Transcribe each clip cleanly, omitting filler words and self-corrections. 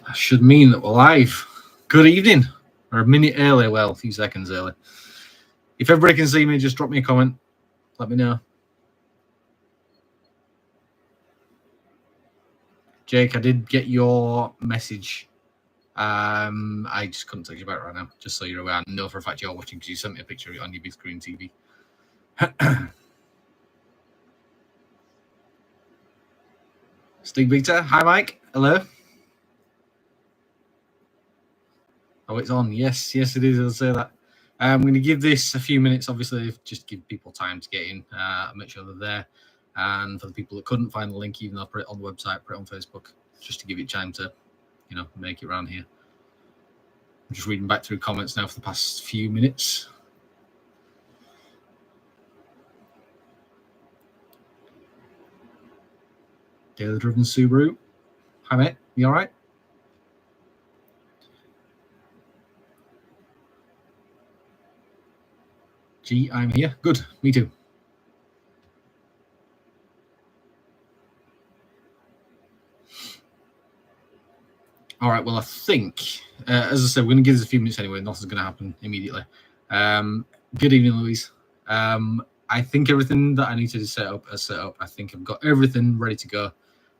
That should mean that we're live. Good evening. Or a minute early, well, a few seconds early. If everybody can see me, just drop me a comment. Let me know. Jake, I did get your message. I just couldn't tell you about it right now, just so you're aware. I know for a fact you're watching because you sent me a picture of it on your big screen TV. Steve Victor, hi Mike, hello. Oh, it's on. Yes, it is. I'll say that. I'm going to give this a few minutes, obviously, just give people time to get in, make sure they're there. And for the people that couldn't find the link, even though I put it on the website, put it on Facebook, just to give it time to, make it around here. I'm just reading back through comments now for the past few minutes. Daily Driven Subaru. Hi, mate. You all right? Gee, I'm here. Good. Me too. All right. Well, I think, as I said, we're going to give this a few minutes anyway. Nothing's going to happen immediately. Good evening, Louise. I think everything that I needed to set up is set up. I think I've got everything ready to go.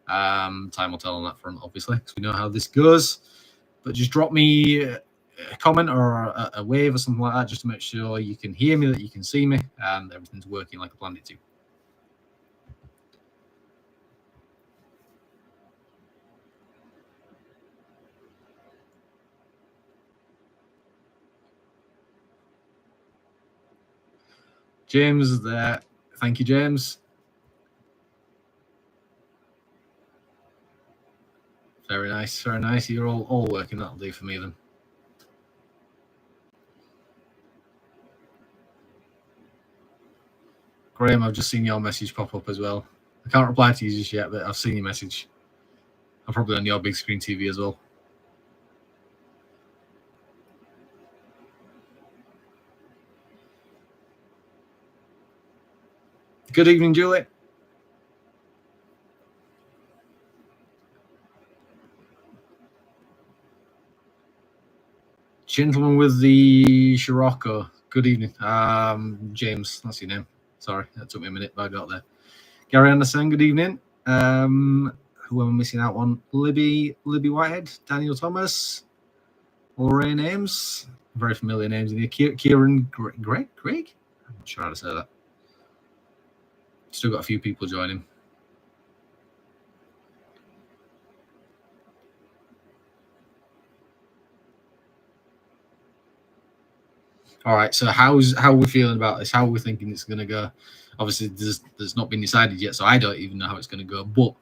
Time will tell on that front, obviously, because we know how this goes. But just drop me a comment or a wave or something like that, just to make sure you can hear me, that you can see me, and everything's working like I planned it to. James is there. Thank you, James. Very nice, very nice. You're all working. That'll do for me then. Graham, I've just seen your message pop up as well. I can't reply to you just yet, but I've seen your message. I'm probably on your big screen TV as well. Good evening, Julie. Gentleman with the Scirocco. Good evening. James, that's your name. Sorry, that took me a minute, but I got there. Gary Anderson, good evening. Who am I missing out on? Libby Whitehead, Daniel Thomas, Lorraine Ames. Very familiar names in here. Kieran Greg? I'm not sure how to say that. Still got a few people joining. All right, so how are we feeling about this? How are we thinking it's going to go? Obviously, there's not been decided yet, so I don't even know how it's going to go. But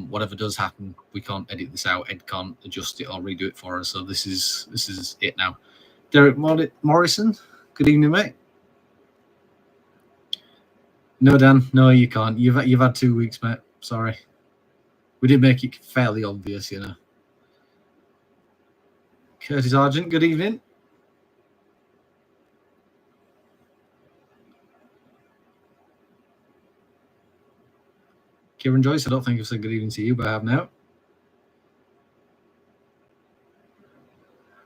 whatever does happen, we can't edit this out. Ed can't adjust it or redo it for us. So this is it now. Derek Morrison, good evening, mate. No, Dan, no, you can't. You've had 2 weeks, mate. Sorry, we did make it fairly obvious, Curtis Argent, good evening. Kieran Joyce, I don't think I've said good evening to you, but I have now.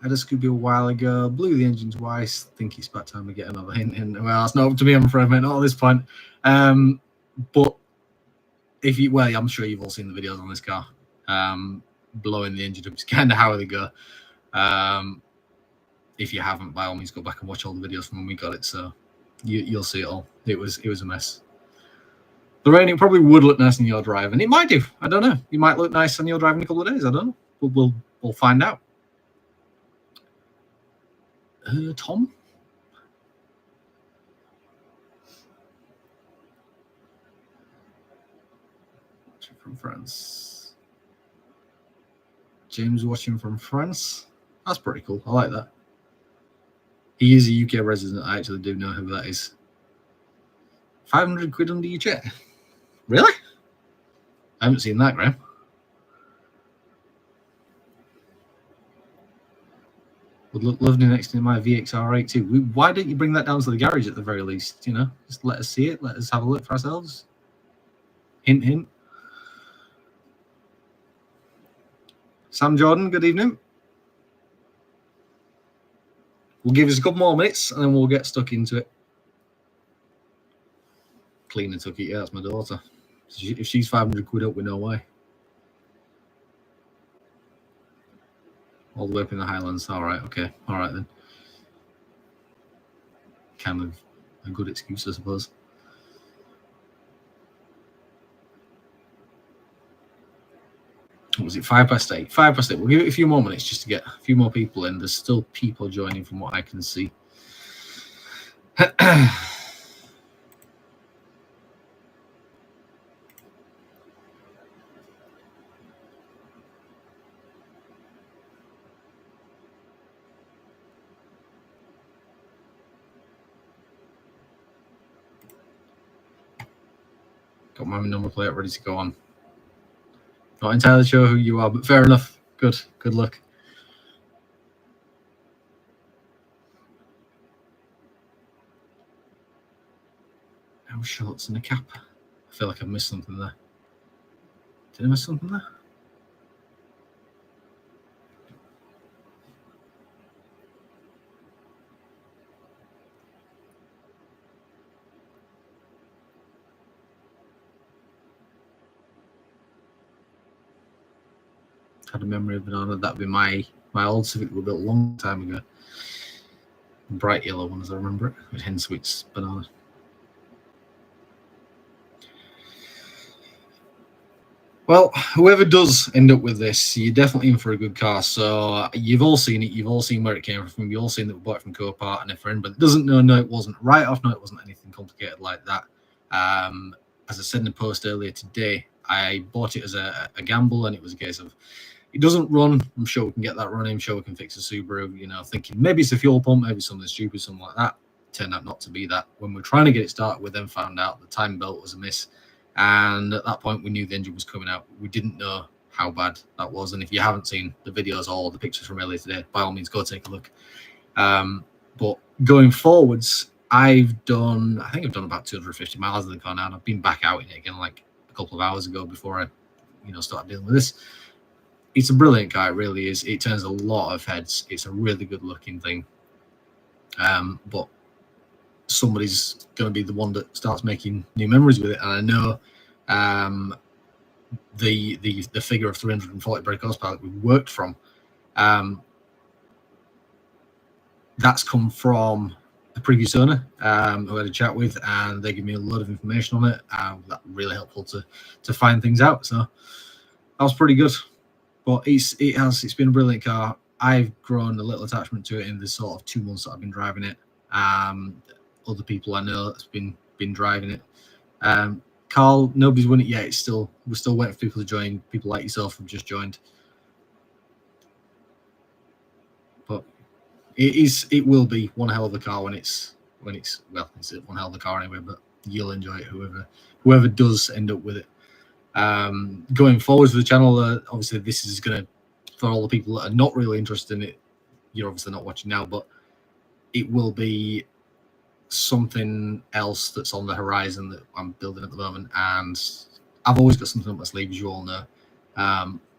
I had a Scooby a while ago, blew the engine twice. Think it's about time we get another hint. Well, it's not up to me, I'm afraid, mate, not at this point. But I'm sure you've all seen the videos on this car. Blowing the engine up, it's kind of how they go. If you haven't, by all means, go back and watch all the videos from when we got it. So you'll see it all. It was a mess. Lorraine, it probably would look nice in your drive, and it might do. I don't know. You might look nice on your drive in a couple of days. I don't know. But we'll find out. Tom? From France. James watching from France. That's pretty cool. I like that. He is a UK resident. I actually do know who that is. 500 quid under your chair. Really? I haven't seen that, Graham. Would look lovely next to my VXR8 too. Why don't you bring that down to the garage at the very least? You know, just let us see it. Let us have a look for ourselves. Hint, hint. Sam Jordan, good evening. We'll give us a couple more minutes and then we'll get stuck into it. Cleaner took it. Yeah, that's my daughter. If she's 500 quid up, we know why. All the way up in the Highlands. All right, okay. All right then. Kind of a good excuse, I suppose. What was it? 8:05. 8:05. We'll give it a few more minutes just to get a few more people in. There's still people joining from what I can see. Got my number plate ready to go on. Not entirely sure who you are, but fair enough. Good luck. No shorts and a cap. I feel like I missed something there. Did I miss something there? Had a memory of banana. That'd be my old Civic we built a long time ago. Bright yellow one, as I remember it, with hen sweets banana. Well, whoever does end up with this, you're definitely in for a good car. So you've all seen it. You've all seen where it came from. You've all seen that we bought it from Copart. And if for anybody that doesn't know, no, it wasn't right off. No, it wasn't anything complicated like that. As I said in the post earlier today, I bought it as a gamble, and it was a case of it doesn't run. I'm sure we can get that running. I'm sure we can fix a Subaru. You know, thinking maybe it's a fuel pump, maybe something stupid, something like that. Turned out not to be that. When we were trying to get it started, we then found out the time belt was amiss. And at that point, we knew the engine was coming out. We didn't know how bad that was. And if you haven't seen the videos or the pictures from earlier today, by all means, go take a look. But going forwards, I think I've done about 250 miles in the car now. And I've been back out in it again like a couple of hours ago before I, started dealing with this. It's a brilliant car. It really is. It turns a lot of heads. It's a really good looking thing. But somebody's going to be the one that starts making new memories with it. And I know the figure of 340 brake horsepower that we worked from, that's come from the previous owner who I had a chat with, and they gave me a lot of information on it. That really helpful to find things out. So that was pretty good. But it's been a brilliant car. I've grown a little attachment to it in the sort of 2 months that I've been driving it. Other people I know that's been driving it. Carl, nobody's won it yet. We're still waiting for people to join. People like yourself have just joined. But it will be one hell of a car when it's one hell of a car anyway. But you'll enjoy it, whoever does end up with it. Going forwards with the channel, obviously this is gonna, for all the people that are not really interested in it, you're obviously not watching now, but it will be something else that's on the horizon that I'm building at the moment, and I've always got something up my sleeve, as you all know.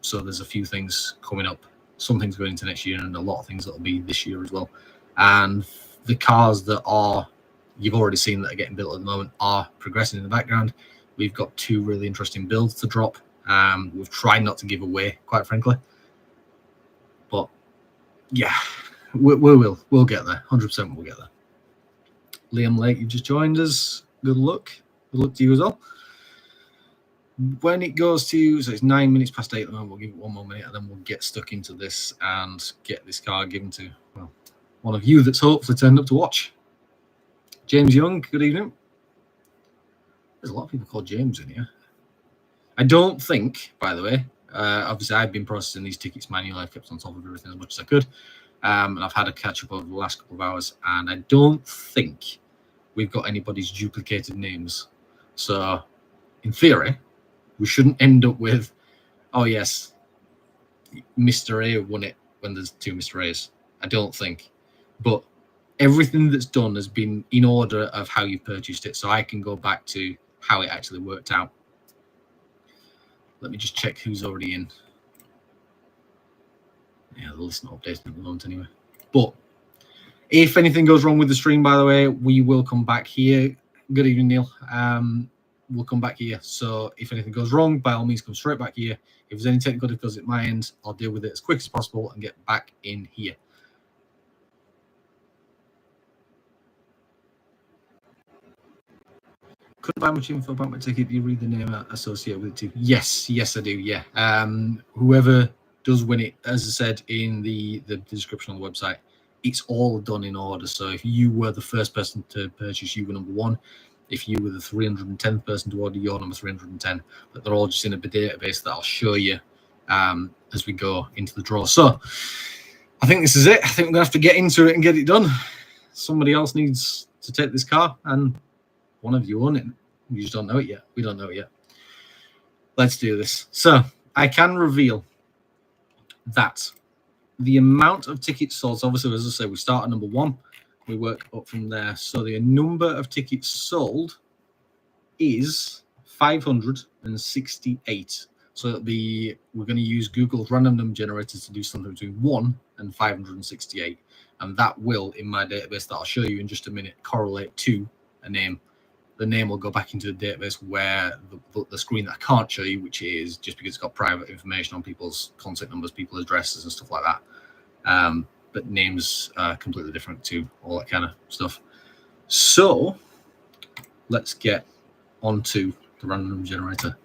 So there's a few things coming up, some things going into next year, and a lot of things that'll be this year as well. And the cars that you've already seen that are getting built at the moment are progressing in the background. We've got 2 really interesting builds to drop. We've tried not to give away, quite frankly, but yeah, we'll get there. 100% we'll get there. Liam Lake, you just joined us. Good luck. Good luck to you as well. When it goes to, so it's 9 minutes past 8 at the moment, we'll give it 1 more minute, and then we'll get stuck into this and get this car given to, well, one of you that's hopefully turned up to watch. James Young, good evening. There's a lot of people called James in here. I don't think, by the way, obviously I've been processing these tickets manually. I've kept on top of everything as much as I could. And I've had a catch up over the last couple of hours, and I don't think we've got anybody's duplicated names. So in theory, we shouldn't end up with, oh yes, Mr. A won it when there's 2 Mr. A's. I don't think. But everything that's done has been in order of how you purchased it, so I can go back to how it actually worked out. Let me just check who's already in. Yeah, the list not updated at the moment anyway. But if anything goes wrong with the stream, by the way, we will come back here. Good evening, Neil. We'll come back here. So if anything goes wrong, by all means, come straight back here. If there's any technical difficulties at my end, I'll deal with it as quick as possible and get back in here. Couldn't buy much info about my ticket. Do you read the name associated with it too? Yes, I do. Yeah. Whoever does win it, as I said in the description on the website, it's all done in order. So if you were the first person to purchase, you were number 1. If you were the 310th person to order, you're number 310. But they're all just in a database that I'll show you as we go into the draw. So I think this is it. I think we're going to have to get into it and get it done. Somebody else needs to take this car, and one of you own it. You just don't know it yet. We don't know it yet. Let's do this. So I can reveal that the amount of tickets sold, so obviously, as I say, we start at number 1. We work up from there. So the number of tickets sold is 568. So we're going to use Google's random number generator to do something between 1 and 568. And that will, in my database that I'll show you in just a minute, correlate to a name. The name will go back into the database where the screen that I can't show you, which is just because it's got private information on people's contact numbers, people's addresses and stuff like that. But names are completely different too, all that kind of stuff. So let's get onto the random number generator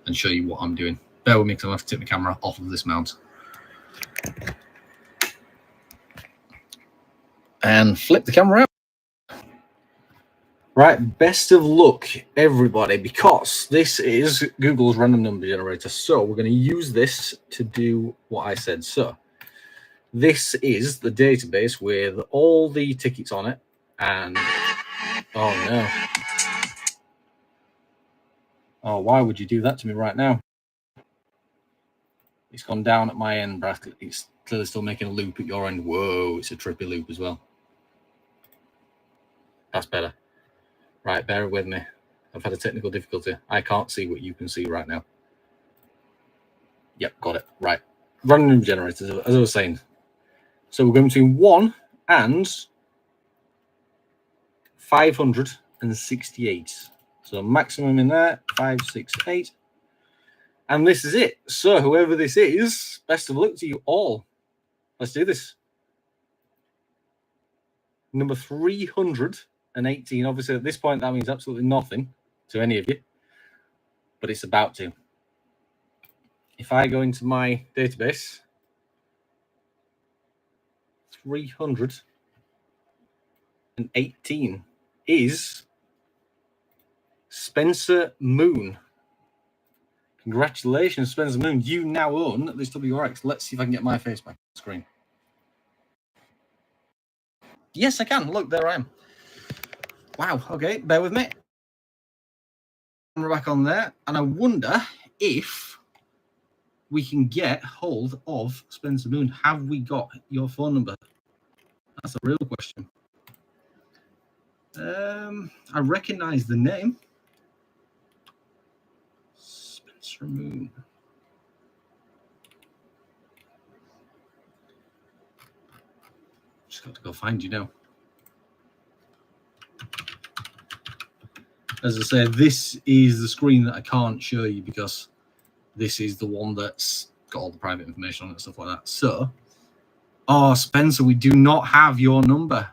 and show you what I'm doing. Bear with me because I'm going to have to take the camera off of this mount. And flip the camera out. Right, best of luck, everybody, because this is Google's random number generator. So we're going to use this to do what I said. So this is the database with all the tickets on it. And, oh no. Oh, why would you do that to me right now? It's gone down at my end, Brad. It's clearly still making a loop at your end. Whoa, it's a trippy loop as well. That's better. Right, bear with me. I've had a technical difficulty. I can't see what you can see right now. Yep, got it. Right. Random generators, as I was saying. So we're going between 1 and 568. So maximum in there, 568. And this is it. So whoever this is, best of luck to you all. Let's do this. Number 318. Obviously, at this point, that means absolutely nothing to any of you. But it's about to. If I go into my database, 318 is Spencer Moon. Congratulations, Spencer Moon. You now own this WRX. Let's see if I can get my face back on the screen. Yes, I can. Look, there I am. Wow. Okay, bear with me. We're back on there. And I wonder if we can get hold of Spencer Moon. Have we got your phone number? That's a real question. I recognize the name. Spencer Moon. Just got to go find you now. As I said, this is the screen that I can't show you because this is the one that's got all the private information on it and stuff like that. So, oh, Spencer, we do not have your number.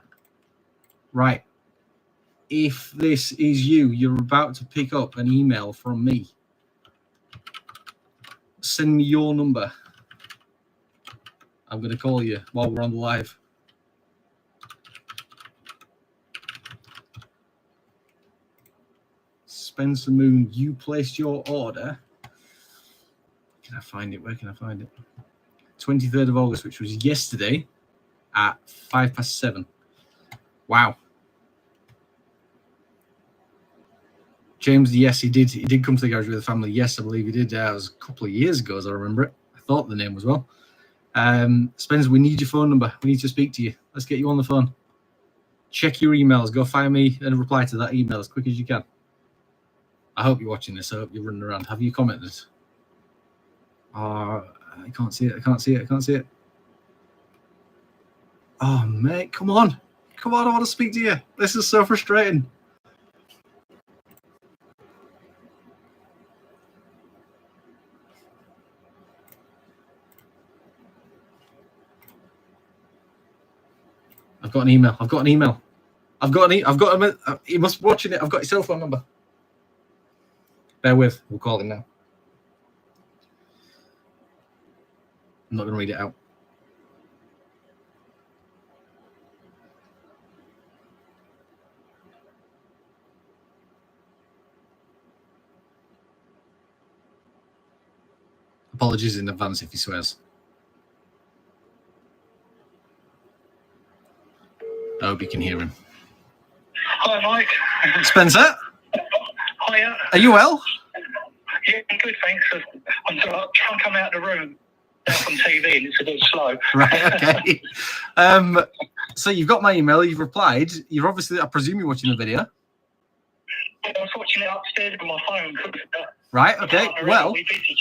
Right. If this is you, you're about to pick up an email from me. Send me your number. I'm going to call you while we're on the live. Spencer Moon, you placed your order. Can I find it? Where can I find it? 23rd of August, which was yesterday at 7:05. Wow. James, yes, he did. He did come to the garage with the family. Yes, I believe he did. It was a couple of years ago, as I remember it. I thought the name was well. Spencer, we need your phone number. We need to speak to you. Let's get you on the phone. Check your emails. Go find me and reply to that email as quick as you can. I hope you're watching this. I hope you're running around. Have you commented? I can't see it. I can't see it. I can't see it. Oh, mate, come on. Come on, I want to speak to you. This is so frustrating. I've got an email. I've got an email. He must be watching it. I've got his cell phone number. Bear with. We'll call him now. I'm not going to read it out. Apologies in advance if he swears. I hope you can hear him. Hi, Mike. Spencer? Hiya. Are you well? Yeah, I'm good, thanks. I'm trying to come out of the room. That's on TV and it's a bit slow. Right, okay. So you've got my email, you've replied. You're obviously, I presume you're watching the video. I was watching it upstairs on my phone. Right, okay. Well, we visited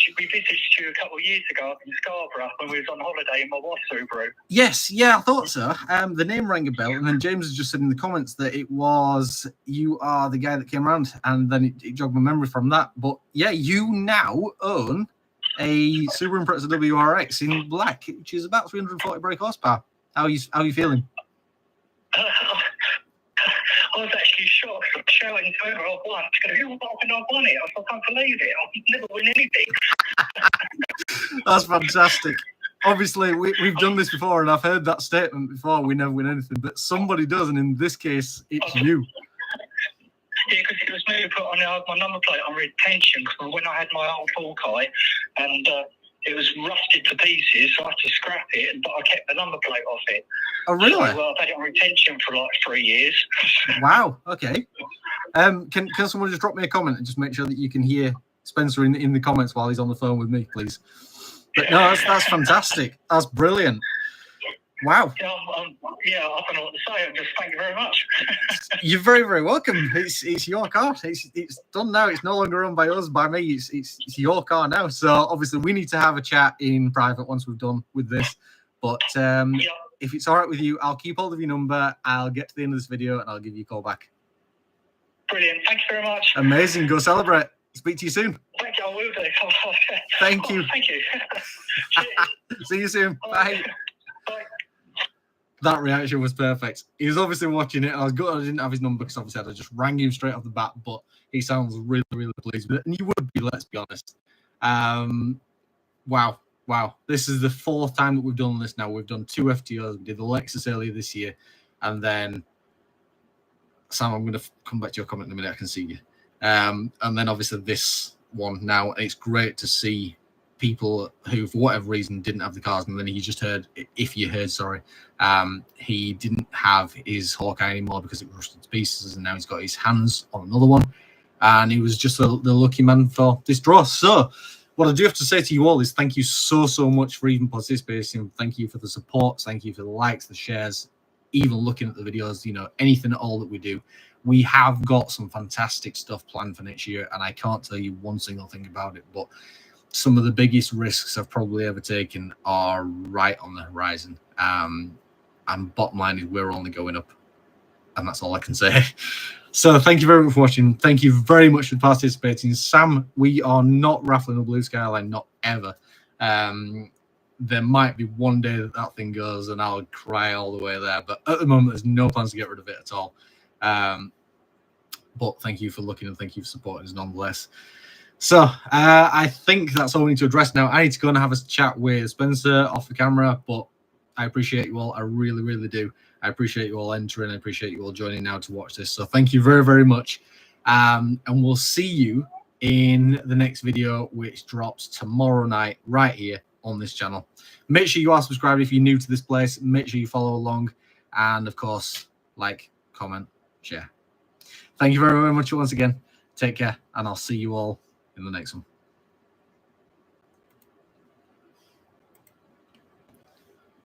you a couple of years ago up in Scarborough when we was on holiday in my wife's Subaru. yes, yeah, I thought so. The name rang a bell, and then James has just said in the comments that it was you are the guy that came around, and then it jogged my memory from that. But yeah, you now own a Subaru Impreza WRX in black, which is about 340 brake horsepower. How are you feeling? I was actually shocked. I was shouting to her, I won. She goes, "Who I won it?" I can't believe it. I've never won anything. That's fantastic. Obviously, we've done this before, and I've heard that statement before. We never win anything, but somebody does, and in this case, it's you. Yeah, because it was me who put on my number plate on retention when I had my old Hawkeye, and it was rusted to pieces, so I had to scrap it, but I kept the number plate off it. Oh, really? So, I've had it on retention for like 3 years. Wow, okay. Can someone just drop me a comment and just make sure that you can hear Spencer in the comments while he's on the phone with me, please? But no, that's fantastic. That's brilliant. Wow. Yeah, I don't know what to say. Just thank you very much. You're very, very welcome. It's your car. It's done now. It's no longer owned by us, by me. It's your car now. So obviously we need to have a chat in private once we've done with this. But if it's all right with you, I'll keep hold of your number. I'll get to the end of this video and I'll give you a call back. Brilliant. Thank you very much. Amazing. Go celebrate. Speak to you soon. Thank you. I will do. Thank you. Thank you. See you soon. Bye. Bye. That reaction was perfect. He was obviously watching it. I was good. I didn't have his number because obviously I just rang him straight off the bat. But he sounds really, really pleased with it, and you would be. Let's be honest. Wow. This is the 4th time that we've done this now. We've done 2 FTOs. We did the Lexus earlier this year, and then Sam, I'm going to come back to your comment in a minute. I can see you. And then obviously this one now. It's great to see people who, for whatever reason, didn't have the cars, and then he didn't have his Hawkeye anymore because it rusted to pieces, and now he's got his hands on another one, and he was just the lucky man for this draw. So what I do have to say to you all is thank you so much for even participating. Thank you for the support. Thank you for the likes, the shares, even looking at the videos, anything at all that we do. We have got some fantastic stuff planned for next year, and I can't tell you one single thing about it, but some of the biggest risks I've probably ever taken are right on the horizon. And bottom line is we're only going up, and that's all I can say. So thank you very much for watching. Thank you very much for participating. Sam, we are not raffling a blue skyline, not ever. There might be one day that thing goes and I'll cry all the way there, but at the moment there's no plans to get rid of it at all. But thank you for looking and thank you for supporting us nonetheless. So I think that's all we need to address now. I need to go and have a chat with Spencer off the camera, but I appreciate you all. I really, really do. I appreciate you all entering. I appreciate you all joining now to watch this. So thank you very, very much. And we'll see you in the next video, which drops tomorrow night right here on this channel. Make sure you are subscribed if you're new to this place. Make sure you follow along. And, of course, like, comment, share. Thank you very, very much once again. Take care, and I'll see you all in the next one.